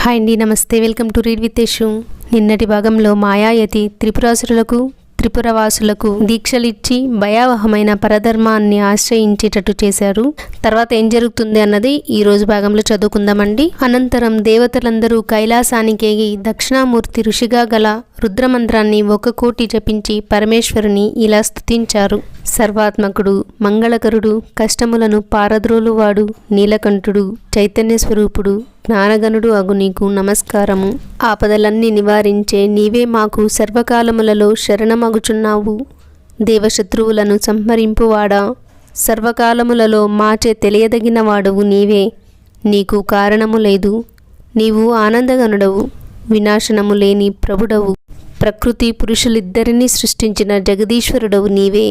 Hi అండి, నమస్తే. Welcome to read with Yashu. నిన్నటి భాగంలో మాయాయతి త్రిపురాసురులకు త్రిపురవాసులకు దీక్షలిచ్చి భయావహమైన పరధర్మాన్ని ఆశ్రయించేటట్టు చేశారు. తర్వాత ఏం జరుగుతుంది అన్నది ఈ రోజు భాగంలో చదువుకుందామండి. అనంతరం దేవతలందరూ కైలాసానికి ఎగి దక్షిణామూర్తి ఋషిగా గల రుద్రమంత్రాన్ని 1 కోటి జపించి పరమేశ్వరుని ఇలా స్తుతించారు. సర్వాత్మకుడు, మంగళకరుడు, కష్టములను పారద్రోలువాడు, నీలకంఠుడు, చైతన్య స్వరూపుడు, జ్ఞానగణుడు అగు నీకు నమస్కారము. ఆపదలన్నీ నివారించే నీవే మాకు సర్వకాలములలో శరణమగుచున్నావు. దేవశత్రువులను సంహరింపువాడా, సర్వకాలములలో మాచే తెలియదగిన వాడవు నీవే. నీకు కారణము లేదు. నీవు ఆనందగనుడవు, వినాశనము లేని ప్రభుడవు, ప్రకృతి పురుషులిద్దరినీ సృష్టించిన జగదీశ్వరుడవు నీవే.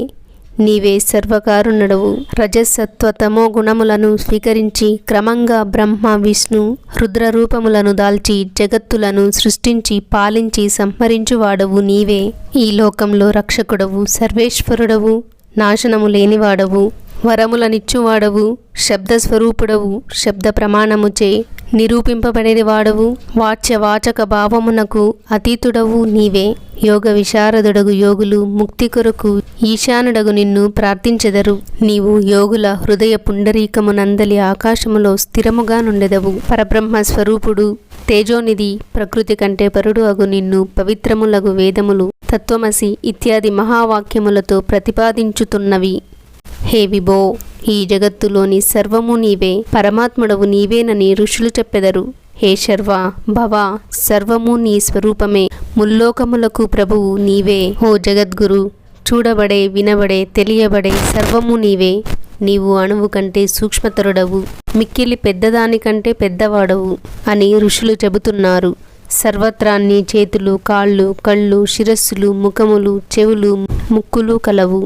నీవే సర్వకారుణుడవు. రజసత్వ తమో గుణములను స్వీకరించి క్రమంగా బ్రహ్మ విష్ణు రుద్ర రూపములను దాల్చి జగత్తులను సృష్టించి పాలించి సంహరించువాడవు నీవే. ఈ లోకంలో రక్షకుడవు, సర్వేశ్వరుడవు, నాశనము లేనివాడవు, వరములనిచ్చువాడవు, శబ్దస్వరూపుడవు, శబ్ద ప్రమాణముచే నిరూపింపబడేవాడవు, వాచ్యవాచక భావమునకు అతీతుడవు నీవే. యోగ విశారదుడగు యోగులు ముక్తి కొరకు ఈశానుడగు నిన్ను ప్రార్థించెదరు. నీవు యోగుల హృదయ పుండరీకమునందలి ఆకాశములో స్థిరముగా నుండెదవు. పరబ్రహ్మ స్వరూపుడు, తేజోనిధి, ప్రకృతి కంటే పరుడు అగు నిన్ను పవిత్రములగు వేదములు, తత్వమసి ఇత్యాది మహావాక్యములతో ప్రతిపాదించుతున్నవి. హే విభో, ఈ జగత్తులోని సర్వము నీవే, పరమాత్ముడవు నీవేనని ఋషులు చెప్పెదరు. హే శర్వ భవ, సర్వము నీ స్వరూపమే, ముల్లోకములకు ప్రభువు నీవే. ఓ జగద్గురు, చూడబడే, వినబడే, తెలియబడే సర్వము నీవే. నీవు అణువు కంటే సూక్ష్మతరుడవు, మిక్కిలి పెద్దదానికంటే పెద్దవాడవు అని ఋషులు చెబుతున్నారు. సర్వత్రా నీ చేతులు, కాళ్ళు, కళ్ళు, శిరస్సులు, ముఖములు, చెవులు, ముక్కులు కలవు.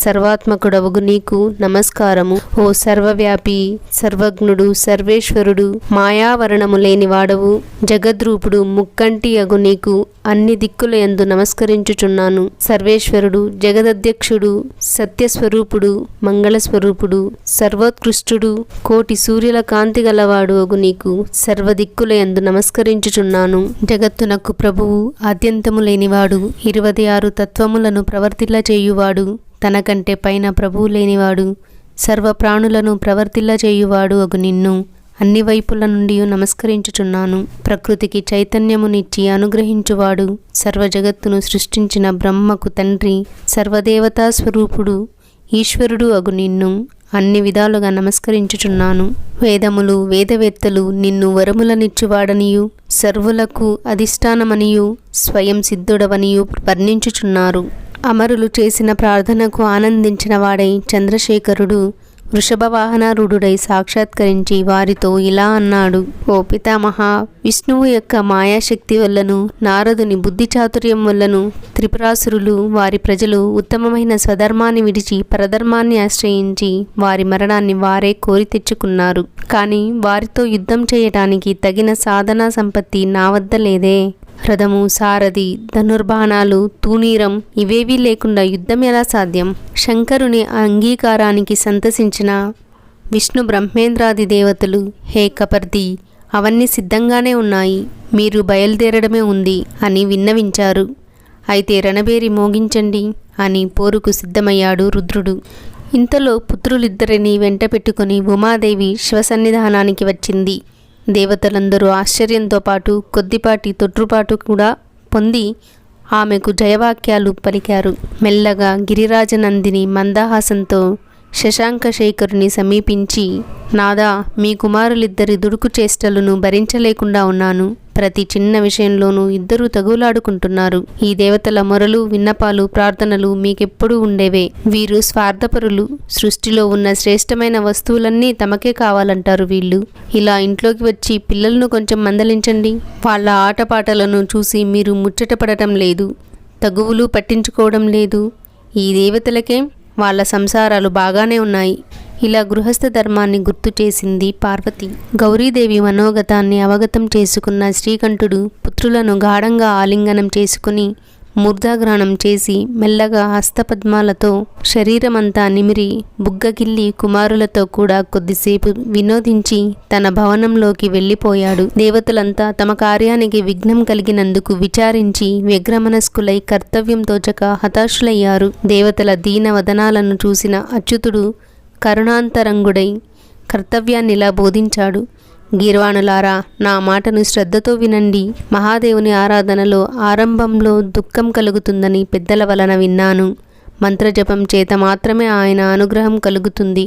సర్వాత్మకుడవగు నీకు నమస్కారము. ఓ సర్వవ్యాపి, సర్వజ్ఞుడు, సర్వేశ్వరుడు, మాయావరణము లేనివాడవు, జగద్రూపుడు, ముక్కంటి అగు నీకు అన్ని దిక్కుల యందు నమస్కరించుచున్నాను. సర్వేశ్వరుడు, జగదధ్యక్షుడు, సత్యస్వరూపుడు, మంగళస్వరూపుడు, సర్వోత్కృష్టుడు, కోటి సూర్యుల కాంతి గలవాడు అగు నీకు సర్వదిక్కుల యందు నమస్కరించుచున్నాను. జగత్తునకు ప్రభువు, ఆద్యంతము లేనివాడు, 26 తత్వములను ప్రవర్తిల్ల చేయువాడు, తనకంటే పైన ప్రభువు లేనివాడు, సర్వప్రాణులను ప్రవర్తిల్ల చేయువాడు అగు నిన్ను అన్ని వైపుల నుండి నమస్కరించుచున్నాను. ప్రకృతికి చైతన్యమునిచ్చి అనుగ్రహించువాడు, సర్వజగత్తును సృష్టించిన బ్రహ్మకు తండ్రి, సర్వదేవతా స్వరూపుడు, ఈశ్వరుడు అగు నిన్ను అన్ని విధాలుగా నమస్కరించుచున్నాను. వేదములు, వేదవేత్తలు నిన్ను వరములనిచ్చువాడనియు, సర్వులకు అధిష్టానమనియు, స్వయం సిద్ధుడవనియు వర్ణించుచున్నారు. అమరులు చేసిన ప్రార్థనకు ఆనందించిన వాడై చంద్రశేఖరుడు వృషభవాహనారూఢుడై సాక్షాత్కరించి వారితో ఇలా అన్నాడు. ఓ పితామహ, విష్ణువు యొక్క మాయాశక్తి వల్లను, నారదుని బుద్ధి చాతుర్యం వల్లను త్రిపురాసురులు, వారి ప్రజలు ఉత్తమమైన స్వధర్మాన్ని విడిచి పరధర్మాన్ని ఆశ్రయించి వారి మరణాన్ని వారే కోరి తెచ్చుకున్నారు. కానీ వారితో యుద్ధం చేయటానికి తగిన సాధనా సంపత్తి నా వద్ద లేదే. రథము, సారథి, ధనుర్బాణాలు, తూణీరం ఇవేవీ లేకుండా యుద్ధం ఎలా సాధ్యం? శంకరుని అంగీకారానికి సంతసించిన విష్ణు బ్రహ్మేంద్రాది దేవతలు, హే కపర్ది, అవన్నీ సిద్ధంగానే ఉన్నాయి, మీరు బయలుదేరడమే ఉంది అని విన్నవించారు. అయితే రణబేరి మోగించండి అని పోరుకు సిద్ధమయ్యాడు రుద్రుడు. ఇంతలో పుత్రులిద్దరిని వెంట పెట్టుకుని ఉమాదేవి శివసన్నిధానానికి వచ్చింది. దేవతలందరూ ఆశ్చర్యంతో పాటు కొద్దిపాటి తొట్రుపాటు కూడా పొంది ఆమెకు జయవాక్యాలు పలికారు. మెల్లగా గిరిరాజనందిని మందహాసంతో శశాంకశేఖరుని సమీపించి, నాదా, మీ కుమారులిద్దరి దుడుకు చేష్టలను భరించలేకుండా ఉన్నాను. ప్రతి చిన్న విషయంలోనూ ఇద్దరూ తగులాడుకుంటున్నారు. ఈ దేవతల మొరలు, విన్నపాలు, ప్రార్థనలు మీకెప్పుడూ ఉండేవే. వీరు స్వార్థపరులు. సృష్టిలో ఉన్న శ్రేష్టమైన వస్తువులన్నీ తమకే కావాలంటారు వీళ్ళు. ఇలా ఇంట్లోకి వచ్చి పిల్లలను కొంచెం మందలించండి. వాళ్ళ ఆటపాటలను చూసి మీరు ముచ్చటపడటం లేదు, తగువులు పట్టించుకోవడం లేదు. ఈ దేవతలకేం, వాళ్ళ సంసారాలు బాగానే ఉన్నాయి. ఇలా గృహస్థ ధర్మాన్ని గుర్తు చేసింది పార్వతి. గౌరీదేవి మనోగతాన్ని అవగతం చేసుకున్న శ్రీకంఠుడు పుత్రులను గాఢంగా ఆలింగనం చేసుకుని మూర్ధాగ్రహణం చేసి మెల్లగా హస్తపద్మాలతో శరీరమంతా నిమిరి బుగ్గగిల్లి కుమారులతో కూడా కొద్దిసేపు వినోదించి తన భవనంలోకి వెళ్ళిపోయాడు. దేవతలంతా తమ కార్యానికి విఘ్నం కలిగినందుకు విచారించి వ్యగ్రమనస్కులై కర్తవ్యం తోచక హతాశులయ్యారు. దేవతల దీన వదనాలను చూసిన అచ్యుతుడు కరుణాంతరంగుడై కర్తవ్యాన్నిలా బోధించాడు. గీర్వాణులారా, నా మాటను శ్రద్ధతో వినండి. మహాదేవుని ఆరాధనలో ఆరంభంలో దుఃఖం కలుగుతుందని పెద్దల వలన విన్నాను. మంత్రజపం చేత మాత్రమే ఆయన అనుగ్రహం కలుగుతుంది.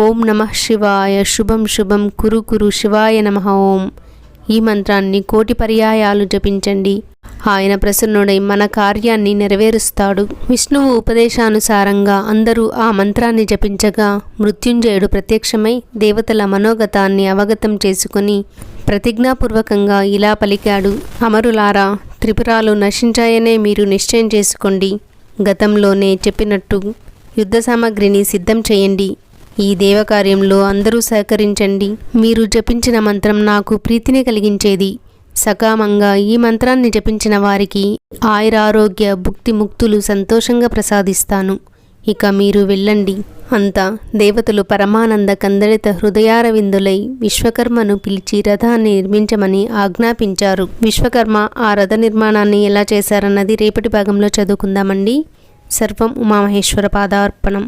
ఓం నమః శివాయ, శుభం శుభం కురు కురు శివాయ నమః ఓం. ఈ మంత్రాన్ని 1,000 పర్యాయాలు జపించండి. ఆయన ప్రసన్నుడై మన కార్యాన్ని నెరవేరుస్తాడు. విష్ణువు ఉపదేశానుసారంగా అందరూ ఆ మంత్రాన్ని జపించగా మృత్యుంజయుడు ప్రత్యక్షమై దేవతల మనోగతాన్ని అవగతం చేసుకుని ప్రతిజ్ఞాపూర్వకంగా ఇలా పలికాడు. అమరులారా, త్రిపురాలు నశించాయనే మీరు నిశ్చయం చేసుకోండి. గతంలోనే చెప్పినట్టు యుద్ధ సామగ్రిని సిద్ధం చేయండి. ఈ దేవకార్యంలో అందరూ సహకరించండి. మీరు జపించిన మంత్రం నాకు ప్రీతిని కలిగించేది. సకామంగా ఈ మంత్రాన్ని జపించిన వారికి ఆయురారోగ్య భుక్తి ముక్తులు సంతోషంగా ప్రసాదిస్తాను. ఇక మీరు వెళ్ళండి. అంతా దేవతలు పరమానంద కందళిత హృదయారవిందులై విశ్వకర్మను పిలిచి రథాన్ని నిర్మించమని ఆజ్ఞాపించారు. విశ్వకర్మ ఆ రథ నిర్మాణాన్ని ఎలా చేశారన్నది రేపటి భాగంలో చదువుకుందామండి. సర్వం ఉమామహేశ్వర పాదార్పణం.